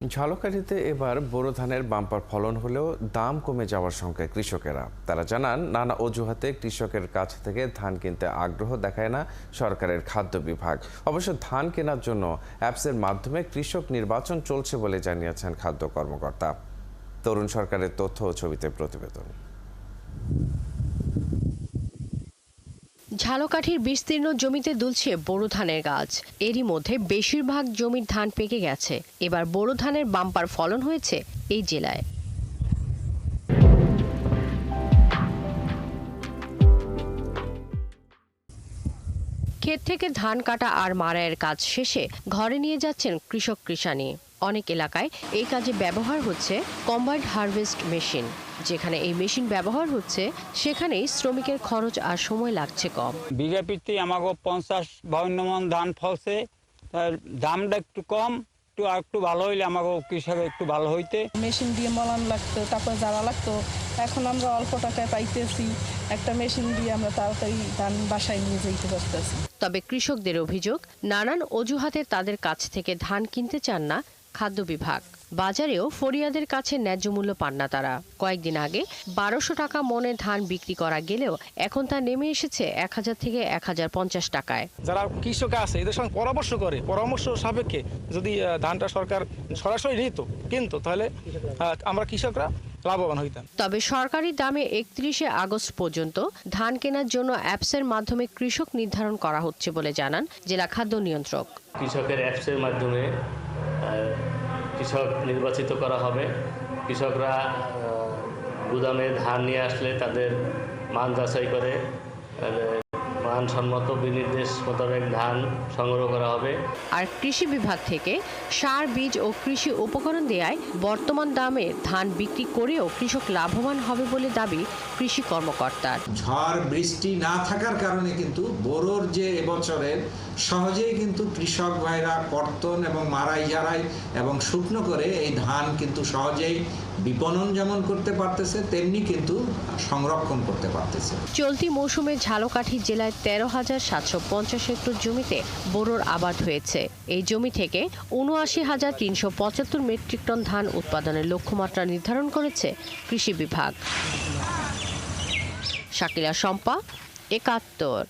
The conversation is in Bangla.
ঝালকাঠিতে এবার বোরো ধানের বাম্পার ফলন হলেও দাম কমে যাওয়ার শঙ্কায় কৃষকেরা। তারা জানান, নানা অজুহাতে কৃষকের কাছ থেকে ধান কিনতে আগ্রহ দেখায় না সরকারের খাদ্য বিভাগ। অবশ্য ধান কেনার জন্য অ্যাপসের মাধ্যমে কৃষক নির্বাচন চলছে বলে জানিয়েছেন খাদ্য কর্মকর্তা। তরুণ সরকারের তথ্য ও ছবিতে প্রতিবেদন। ঝালকাঠির বিস্তীর্ণ জমিতে দুলছে বোরো ধানের গাছ। এরই মধ্যে বেশিরভাগ জমির ধান পেকে গেছে। এবার বোরো ধানের বাম্পার ফলন হয়েছে এই জেলায়। ক্ষেত থেকে ধান কাটা আর মাড়াইয়ের কাজ শেষে ঘরে নিয়ে যাচ্ছেন কৃষক কৃষানি। অনেক এলাকায় এই কাজে ব্যবহার হচ্ছে কম্বাইন্ড হারভেস্ট মেশিন। যেখানে এই মেশিন ব্যবহার হচ্ছে সেখানেই শ্রমিকের খরচ আর সময় লাগছে কম। বিঘা প্রতি আমাকে 50-52 মণ ধান ফলছে, তার দামটা একটু কম, একটু ভালো হইলে আমাকে কৃষক একটু ভালো হইতে। মেশিন দিয়ে মলান লাগতো, তারপর যাওয়া লাগতো। এখন আমরা অল্প টাকায় পাইতেছি, একটা মেশিন দিয়ে আমরা তাড়াতাড়ি ধান বাসায় নিয়ে যেতে পারতেছি। তবে কৃষকদের অভিযোগ, নানান অজুহাতে তাদের কাছ থেকে ধান কিনতে চান না খাদ্য বিভাগ। বাজারেও ফরিয়াদের কাছে ন্যায্য মূল্য পান না তারা। কয়েকদিন আগে 1200 টাকা মনে ধান বিক্রি করা গেলেও এখন তা নেমে এসেছে 1000 থেকে 1050 টাকায়। যারা কৃষক আছে এদের সঙ্গে পরামর্শ সাপেক্ষে যদি ধানটা সরকার সরাসরি নিত কিন্তু তাহলে আমরা কৃষকরা লাভবান হইতাম। তবে সরকারি দামে 31শে আগস্ট পর্যন্ত ধান কেনার জন্য অ্যাপসের মাধ্যমে কৃষক নির্ধারণ করা হচ্ছে বলে জানান জেলা খাদ্য নিয়ন্ত্রক। কৃষকের অ্যাপসের মাধ্যমে কৃষক নির্বাচিত করা হবে। কৃষকরা গুদামে ধান নিয়ে আসলে তাদের মান যাচাই করে মানসম্মত বিনির্দেশ মোতাবেক ধান সংগ্রহ করা হবে। আর কৃষি বিভাগ থেকে সার, বীজ ও কৃষি উপকরণ দেয়ায় বর্তমান দামে ধান বিক্রি করেও কৃষক লাভবান হবে বলে দাবি কৃষি কর্মকর্তার। ঝড় বৃষ্টি না থাকার কারণে কিন্তু বোরোর যে এবছরের সহজেই কিন্তু কৃষক ভাইরা কর্তন এবং মারাই ঝাড়াই এবং শুকনো করে এই ধান কিন্তু সহজেই বিপণন যেমন করতে পারতেছে, তেমনি কিন্তু সংরক্ষণ করতে পারতেছে। চলতি মৌসুমে ঝালকাঠি জেলায় 13,750 হেক্টর জমিতে বোরোর আবাদ হয়েছে। এই জমি থেকে 79,375 মেট্রিক টন ধান উৎপাদনের লক্ষ্যমাত্রা নির্ধারণ করেছে কৃষি বিভাগ। শাকিলা শম্পা, 71।